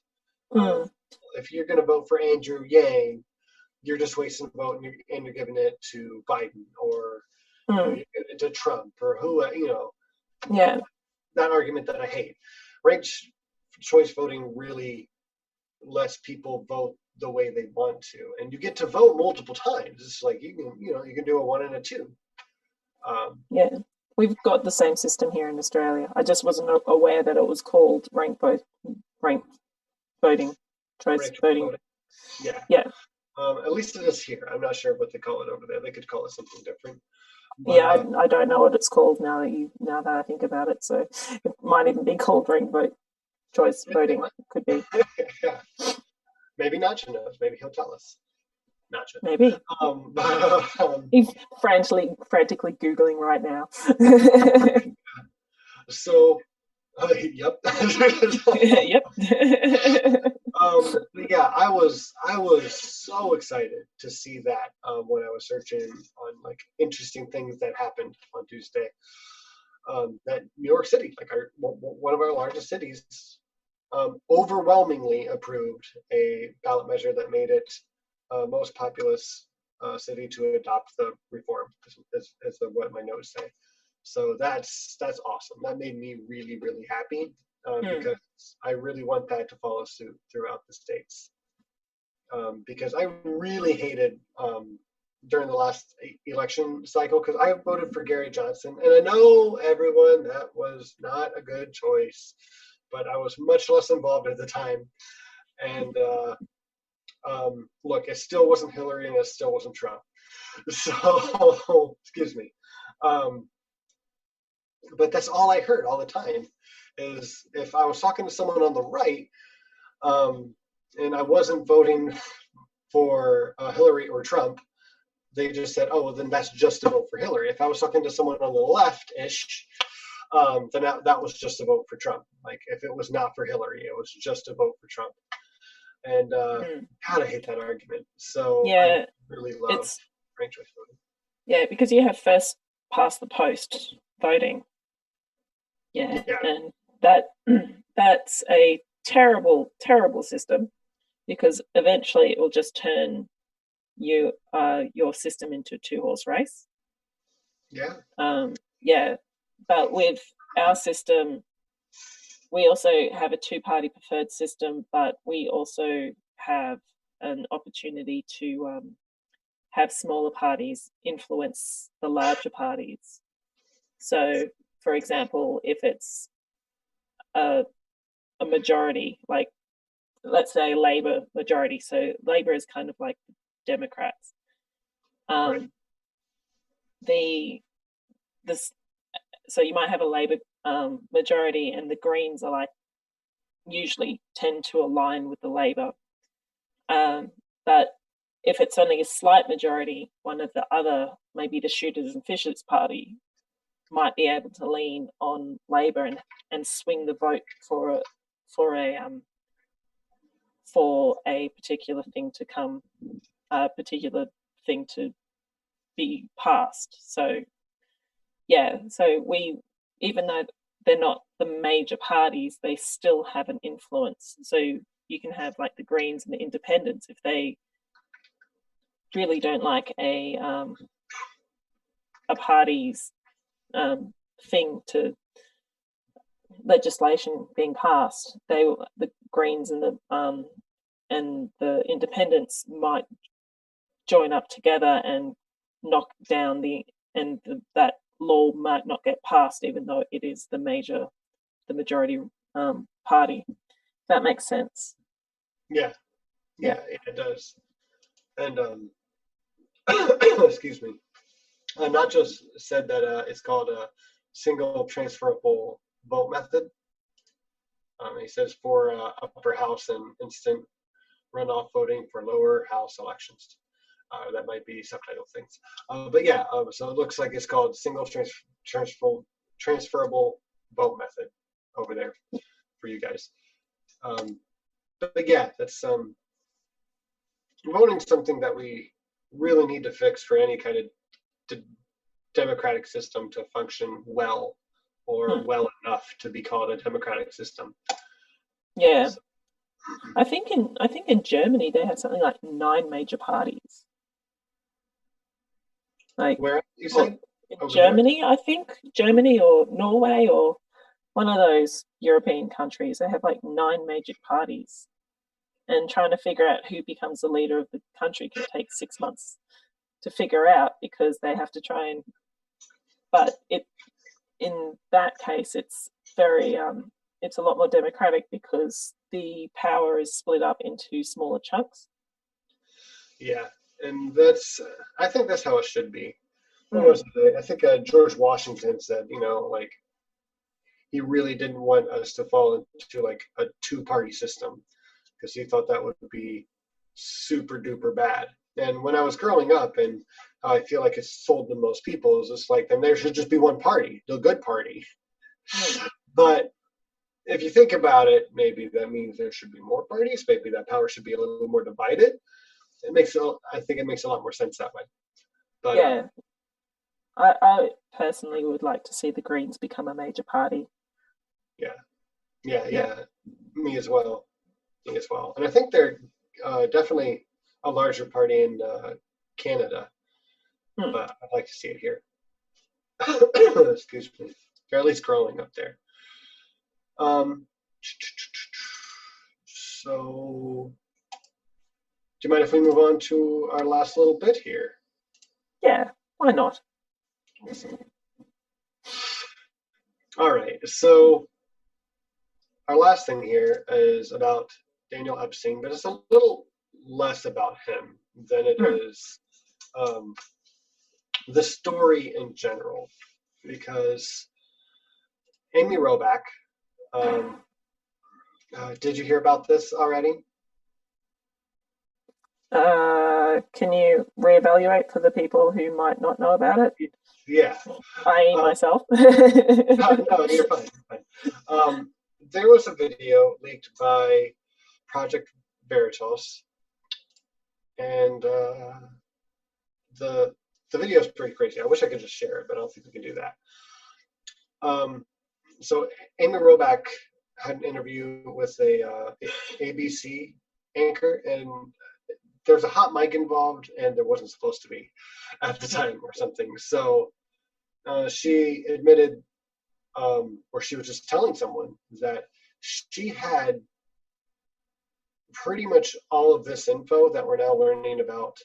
If you're going to vote for Andrew Yang, you're just wasting a vote and you're giving it to Biden or you're giving it to Trump or who, Yeah. That argument that I hate. Ranked choice voting really lets people vote the way they want to, and you get to vote multiple times. It's like you can do a 1 and a 2. Yeah, we've got the same system here in Australia. I just wasn't aware that it was called ranked voting, choice voting. Yeah. At least it is here. I'm not sure what they call it over there. They could call it something different. But, yeah, I don't know what it's called now that I think about it. So it might even be called ranked choice voting. It could be. Yeah. maybe Nacho knows. Maybe he'll tell us. Nacho. Maybe. He's frantically Googling right now. So, yep. Yep. Yeah, I was so excited to see that when I was searching on like interesting things that happened on Tuesday. That New York City, like one of our largest cities, overwhelmingly approved a ballot measure that made it most populous city to adopt the reform, is what my notes say. So that's awesome. That made me really, really happy because I really want that to follow suit throughout the states. Because I really hated during the last election cycle, because I voted for Gary Johnson, and I know everyone that was not a good choice, but I was much less involved at the time. And look, it still wasn't Hillary, and it still wasn't Trump. So, excuse me. But that's all I heard all the time, is if I was talking to someone on the right, and I wasn't voting for Hillary or Trump, they just said, oh, well, then that's just a vote for Hillary. If I was talking to someone on the left-ish, then that was just a vote for Trump. Like, if it was not for Hillary, it was just a vote for Trump. And God, I hate that argument. So yeah, I really love ranked choice voting. Yeah, because you have first past the post voting. Yeah. And that's a terrible, terrible system, because eventually it will just turn your system into a 2-horse race. Yeah. But with our system, we also have a 2-party preferred system, but we also have an opportunity to have smaller parties influence the larger parties. So, for example, if it's a majority, like let's say Labour majority, so Labour is kind of like Democrats. So you might have a Labour majority, and the Greens are like usually tend to align with the Labour. But if it's only a slight majority, one of the other, maybe the Shooters and Fishers party, might be able to lean on Labour and swing the vote for a particular thing to come, a particular thing to be passed. So yeah, so even though they're not the major parties, they still have an influence. So you can have like the Greens and the Independents, if they really don't like a party's thing to legislation being passed, the Greens and the Independents might join up together and knock down that law might not get passed, even though it is the majority party. If that makes sense. Yeah, it does. And excuse me. Not just said that it's called a single transferable vote method. He says for upper house and instant runoff voting for lower house elections. That might be subtitle things. But yeah, so it looks like it's called single transferable vote method over there for you guys. But yeah, that's voting something that we really need to fix for any kind of democratic system to function well, or well enough to be called a democratic system. Yeah. So, I think in Germany they have something like 9 major parties. Like, where you say? In Germany, I think Germany or Norway or one of those European countries, they have like 9 major parties, and trying to figure out who becomes the leader of the country can take 6 months to figure out, because they have to try and. But in that case, it's very it's a lot more democratic because the power is split up into smaller chunks. Yeah, and I think that's how it should be. What was it? I think George Washington said, like, he really didn't want us to fall into like a 2-party system, because he thought that would be super duper bad. And when I was growing up, and I feel like it's sold to most people, is just like, then there should just be one party, the good party. But if you think about it, maybe that means there should be more parties. Maybe that power should be a little more divided. I think it makes a lot more sense that way. But yeah, I personally would like to see the Greens become a major party. Yeah. Me as well. And I think they're definitely a larger party in Canada, but I'd like to see it here. Excuse me. They're at least growing up there. So, do you mind if we move on to our last little bit here? Yeah, why not? Awesome. All right, so our last thing here is about Daniel Epstein, but it's a little less about him than it is the story in general, because Amy Robach, did you hear about this already? Can you reevaluate for the people who might not know about it? Yeah. I.e. myself. No, you're fine. There was a video leaked by Project Veritas, and the video is pretty crazy. I wish I could just share it, but I don't think we can do that. So Amy Robach had an interview with a ABC anchor, and there's a hot mic involved, and there wasn't supposed to be at the time or something. So she admitted, or she was just telling someone that she had pretty much all of this info that we're now learning about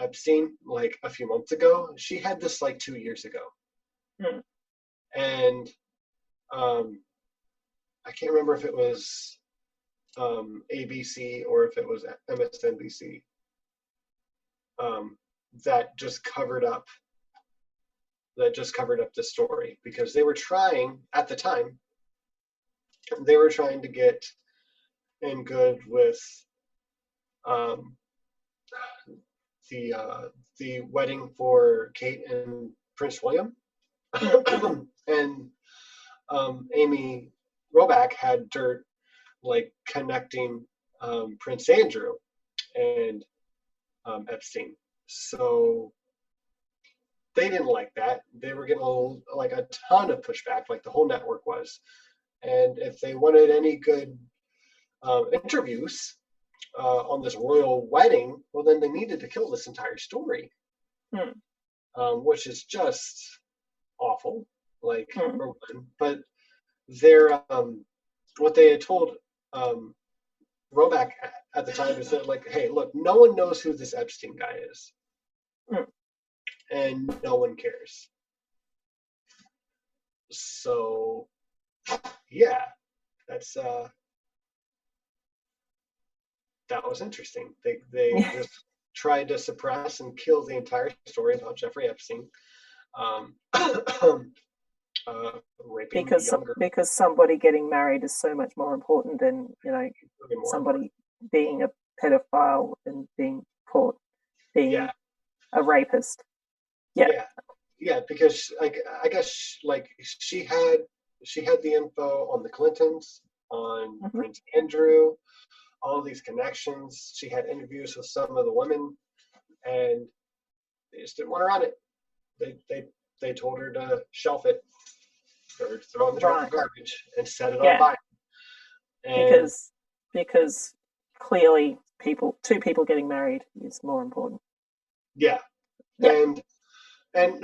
Epstein like a few months ago. She had this like 2 years ago. And I can't remember if it was ABC or if it was MSNBC that just covered up the story, because they were trying at the time, they were trying to get in good with the wedding for Kate and Prince William. And Amy Robach had dirt like connecting Prince Andrew and Epstein. So they didn't like that. They were getting a ton of pushback, like the whole network was. And if they wanted any good interviews on this royal wedding, well, then they needed to kill this entire story, which is just awful. Like, for one. But they're what they had told Robach at the time is that, like, hey, look, no one knows who this Epstein guy is, and no one cares. So, yeah, that's that was interesting. They just tried to suppress and kill the entire story about Jeffrey Epstein, raping because somebody getting married is so much more important than somebody being a pedophile and being caught being a rapist. Yeah, because like I guess like she had the info on the Clintons, on Prince Andrew, all these connections. She had interviews with some of the women, and they just didn't want to run it. They told her to shelf it or throw it in the garbage and set it on fire. And because clearly two people getting married is more important. Yeah. And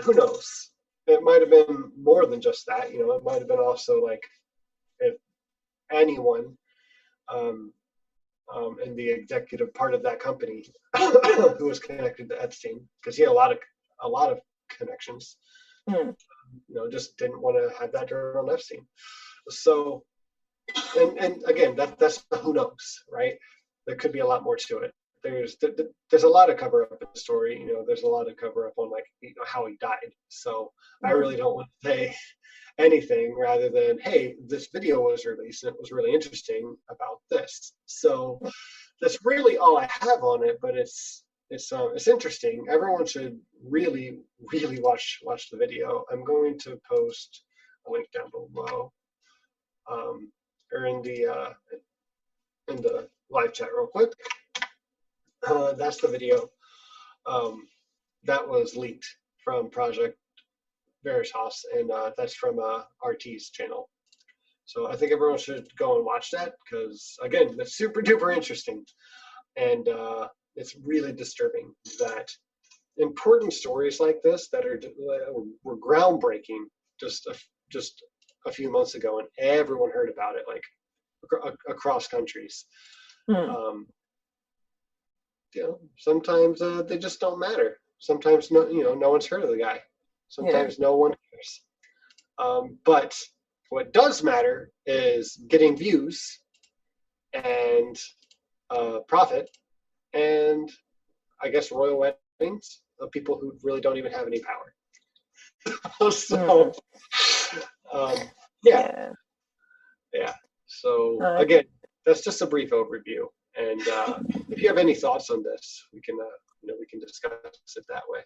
who knows? It might have been more than just that. It might have been also like if anyone in the executive part of that company who was connected to Epstein, because he had a lot of connections, just didn't want to have that dirt on Epstein. So, and again, that's who knows, right? There could be a lot more to it. There's a lot of cover up in the story. There's a lot of cover up on how he died. So I really don't want to say anything rather than, hey, this video was released and it was really interesting about this. So that's really all I have on it, but it's interesting. Everyone should really watch the video. I'm going to post a link down below, or in the live chat real quick. That's the video that was leaked from Project Veritas, and that's from RT's channel. So I think everyone should go and watch that, because again, that's super duper interesting, and it's really disturbing that important stories like this that were groundbreaking just a few months ago, and everyone heard about it, like across countries. Sometimes they just don't matter. Sometimes no one's heard of the guy. Sometimes no one cares. But what does matter is getting views and profit, and I guess royal weddings of people who really don't even have any power. So, yeah. So again, that's just a brief overview. And if you have any thoughts on this, we can discuss it that way.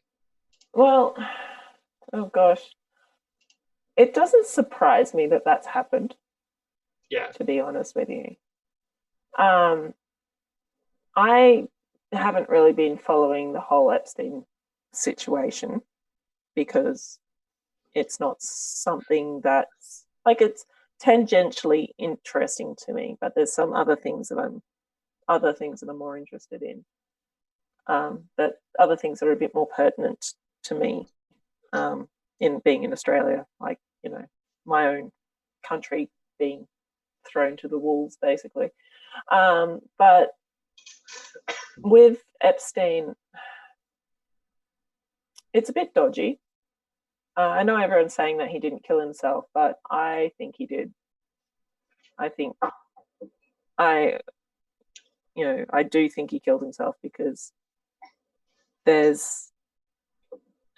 Well, oh gosh, it doesn't surprise me that that's happened. Yeah. To be honest with you, I haven't really been following the whole Epstein situation, because it's not something that's like, it's tangentially interesting to me, but there's some other things that I'm more interested in, that other things that are a bit more pertinent to me, in being in Australia, like, my own country being thrown to the wolves, basically. But with Epstein, it's a bit dodgy. I know everyone's saying that he didn't kill himself, but I think he did. I do think he killed himself, because there's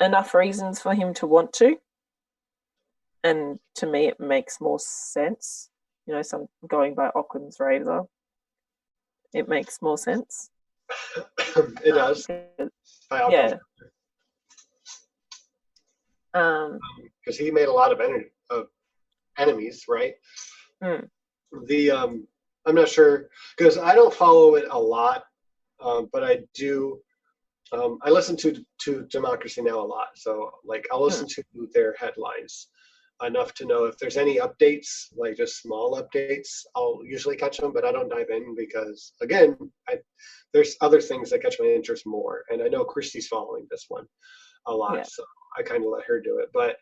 enough reasons for him to want to, and to me it makes more sense. Some going by Occam's razor, it makes more sense. It does. Yeah. Because he made a lot of enemies, right? I'm not sure, because I don't follow it a lot, but I do. I listen to Democracy Now! A lot, so like I'll listen to their headlines enough to know if there's any updates, like just small updates. I'll usually catch them, but I don't dive in, because again, there's other things that catch my interest more, and I know Christy's following this one a lot, so I kind of let her do it. But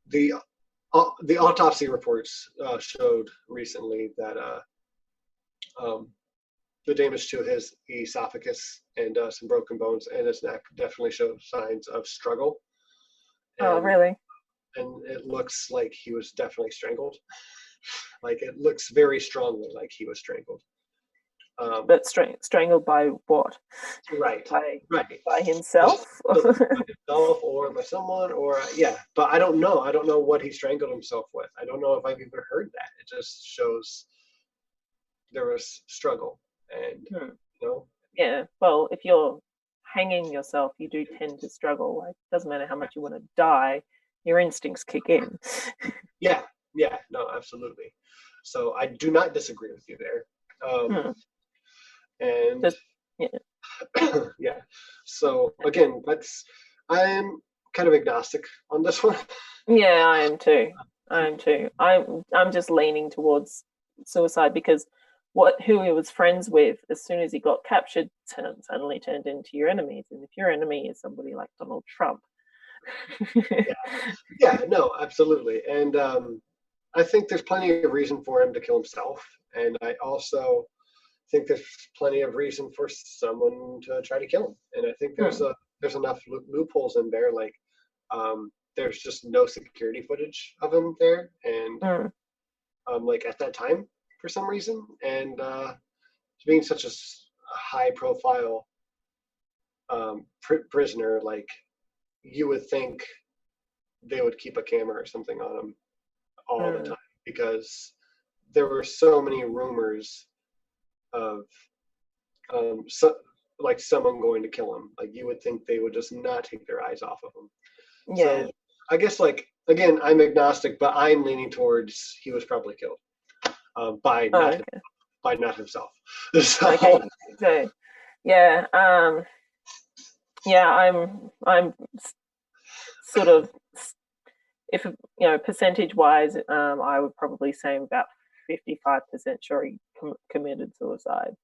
the autopsy reports showed recently that the damage to his esophagus and some broken bones and his neck definitely showed signs of struggle. Oh, really? And it looks like he was definitely strangled. Like, it looks very strongly like he was strangled. But strangled by what? Right. By himself? By himself, or by someone, or but I don't know. I don't know what he strangled himself with. I don't know if I've even heard that. It just shows there was struggle, and Yeah. Well, if you're hanging yourself, you do tend to struggle. Like, it doesn't matter how much you want to die, your instincts kick in. Yeah. No, absolutely. So I do not disagree with you there. And yeah. So again, I'm kind of agnostic on this one. Yeah, I am too. I'm just leaning towards suicide, because who he was friends with, as soon as he got captured, suddenly turned into your enemies. And if your enemy is somebody like Donald Trump. No, absolutely. And I think there's plenty of reason for him to kill himself. And I also think there's plenty of reason for someone to try to kill him. And I think there's enough loopholes in there. Like, there's just no security footage of him there, and like at that time for some reason, and being such a high profile prisoner, like, you would think they would keep a camera or something on him all the time, because there were so many rumors of like someone going to kill him. Like you would think they would just not take their eyes off of him. Yeah. So I guess, like, again, I'm agnostic, but I'm leaning towards he was probably killed by not himself. So, Okay. So, yeah. Yeah. I'm sort of, if percentage wise, I would probably say I'm about 55% sure he committed suicide.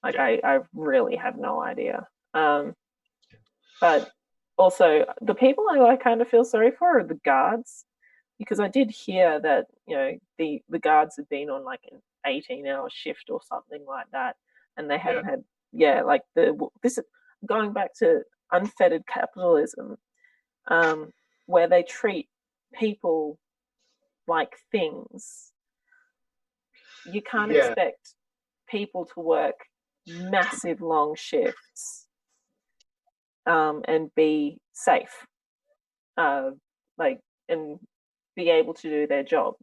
Like I really have no idea. But also the people I kind of feel sorry for are the guards, because I did hear that the guards have been on like an 18-hour shift or something like that, and they haven't had like this going back to unfettered capitalism, where they treat people like things. You can't expect people to work massive long shifts and be safe, like, and be able to do their job.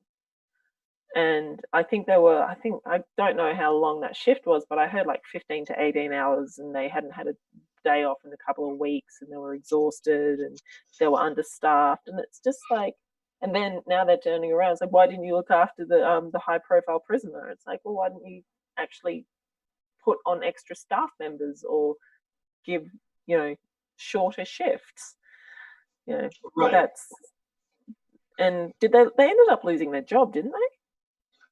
And I don't know how long that shift was, but I heard like 15 to 18 hours, and they hadn't had a day off in a couple of weeks, and they were exhausted and they were understaffed. And it's just like, and then now they're turning around. It's like, why didn't you look after the high profile prisoner? It's like, well, why didn't you actually put on extra staff members or give shorter shifts? right. That's, and did they ended up losing their job, didn't they?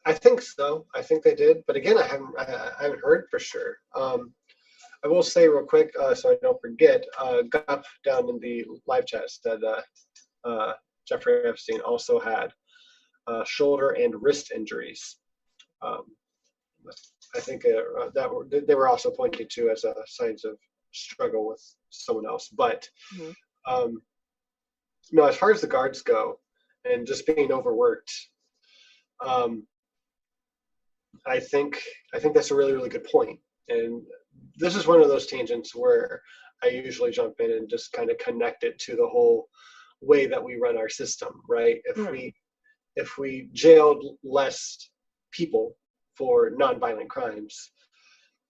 I think so. I think they did, but again, I haven't heard for sure. I will say real quick, so I don't forget. Gup down in the live chat said Jeffrey Epstein also had shoulder and wrist injuries. I think they were also pointed to as signs of struggle with someone else. But no, as far as the guards go, and just being overworked, I think that's a really, really good point. And this is one of those tangents where I usually jump in and just kind of connect it to the whole way that we run our system, right? If we jailed less people for nonviolent crimes,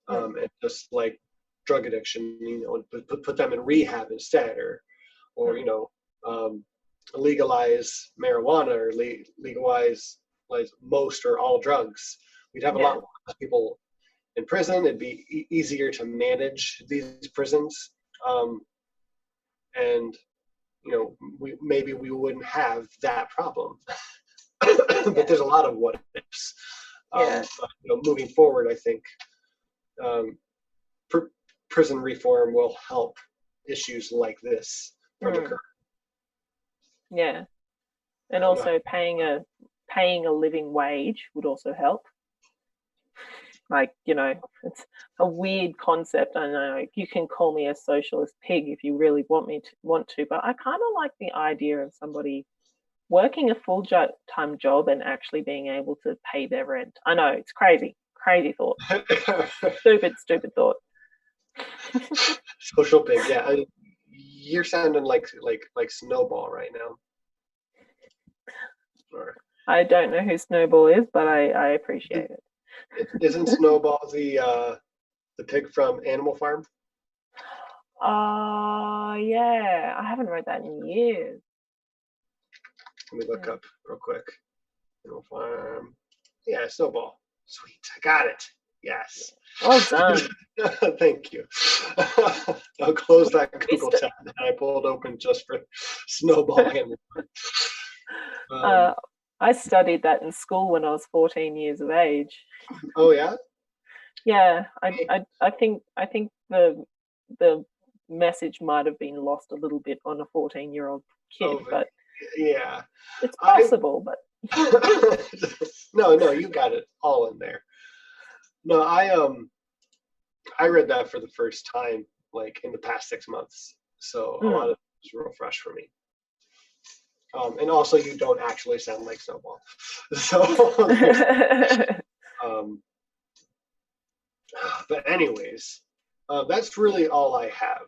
and just like drug addiction, put them in rehab instead, or legalize marijuana, or legalize like most or all drugs, we'd have a lot more people in prison. It'd be easier to manage these prisons, and maybe we wouldn't have that problem. But there's a lot of what ifs. But, moving forward, I think prison reform will help issues like this from occurring. Yeah, and also paying a living wage would also help. Like, it's a weird concept. I know you can call me a socialist pig if you really want to, but I kind of like the idea of somebody working a full-time job and actually being able to pay their rent. I know, it's crazy thought. stupid thought. Social pig, yeah. You're sounding like Snowball right now. I don't know who Snowball is, but I appreciate it. Isn't Snowball the pig from Animal Farm? Yeah. I haven't read that in years. Let me look up real quick. Animal Farm. Yeah, Snowball. Sweet. I got it. Yes. Well done. Thank you. I'll close that Google tab that I pulled open just for Snowball Animal Farm. I studied that in school when I was 14 years of age. Oh yeah? Yeah, I think the message might have been lost a little bit on a 14-year-old kid, but yeah, it's possible. But no, you got it all in there. No, I read that for the first time like in the past 6 months, so a lot of it was real fresh for me. And also, you don't actually sound like Snowball. So, but anyways, that's really all I have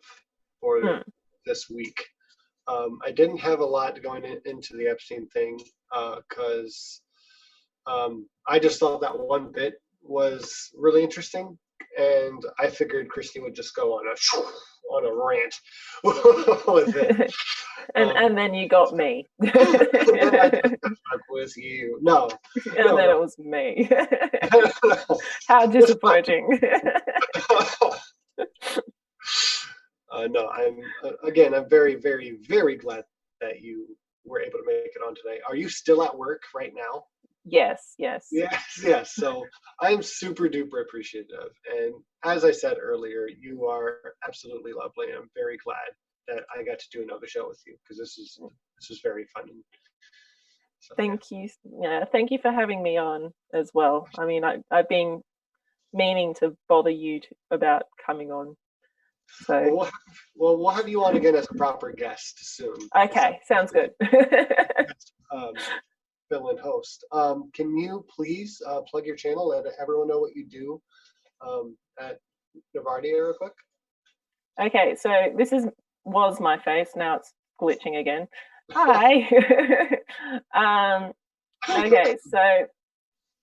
for this week. I didn't have a lot going into the Epstein thing because I just thought that one bit was really interesting, and I figured Christy would just go on a rant with it. And then you got me. And then I just stuck with you. No. Then it was me. How disappointing. No, I'm very, very, very glad that you were able to make it on today. Are you still at work right now? Yes. Yes. So I'm super duper appreciative. And as I said earlier, you are absolutely lovely. I'm very glad that I got to do another show with you, because this is very fun. So, thank you. Yeah, thank you for having me on as well. I mean, I've been meaning to bother you about coming on. So we'll have you on again as a proper guest soon. Okay, sounds good. Fill-in host. Can you please plug your channel, let everyone know what you do at Navardia real quick? Okay, so this was my face. Now it's glitching again. Hi. Okay, so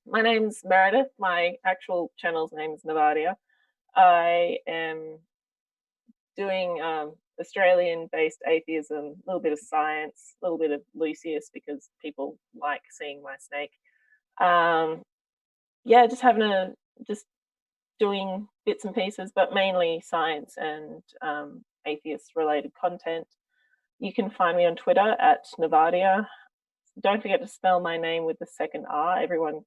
my name's Meredith. My actual channel's name is Navardia. I am doing Australian-based atheism, a little bit of science, a little bit of Lucius because people like seeing my snake. Just doing bits and pieces, but mainly science and atheist-related content. You can find me on Twitter at Navardia. Don't forget to spell my name with the second R. Everyone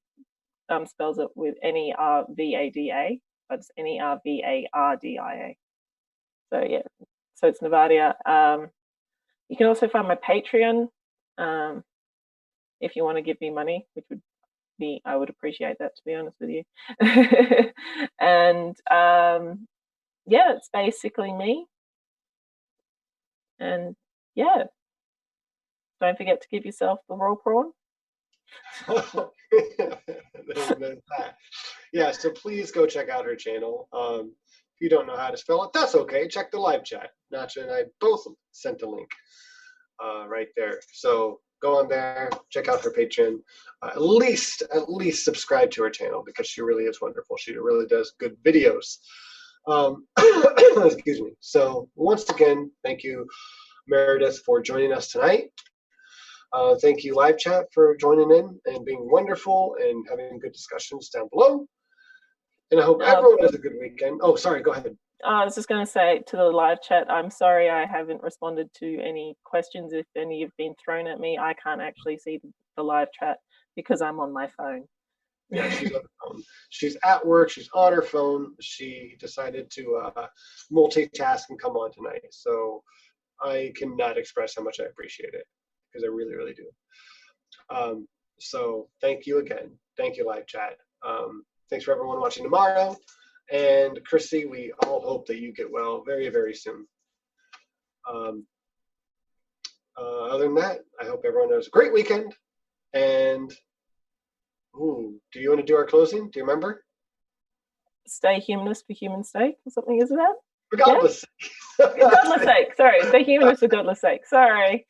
spells it with Nervada, but it's Nervardia. So yeah, so it's Navardia. You can also find my Patreon if you want to give me money, which would be, I would appreciate that, to be honest with you. And yeah, it's basically me. And yeah, don't forget to give yourself the raw prawn. Yeah, so please go check out her channel. If you don't know how to spell it, that's okay. Check the live chat. Nacha and I both sent a link right there. So go on there, check out her Patreon. At least subscribe to her channel, because she really is wonderful. She really does good videos. Excuse me. So once again, thank you, Meredith, for joining us tonight. Thank you, live chat, for joining in and being wonderful and having good discussions down below. And I hope everyone has a good weekend. Oh, sorry, go ahead. I was just going to say to the live chat, I'm sorry I haven't responded to any questions. If any have been thrown at me, I can't actually see the live chat because I'm on my phone. Yeah, she's on her phone. She's at work. She's on her phone. She decided to multitask and come on tonight. So I cannot express how much I appreciate it, because I really, really do. So thank you again. Thank you, live chat. Thanks for everyone watching tomorrow. And Christy, we all hope that you get well very, very soon. Other than that, I hope everyone has a great weekend. And do you want to do our closing? Do you remember? Stay humanist for human's sake, or something, isn't that? For godless sake. For godless sake. Sorry, stay humanist for godless sake. Sorry.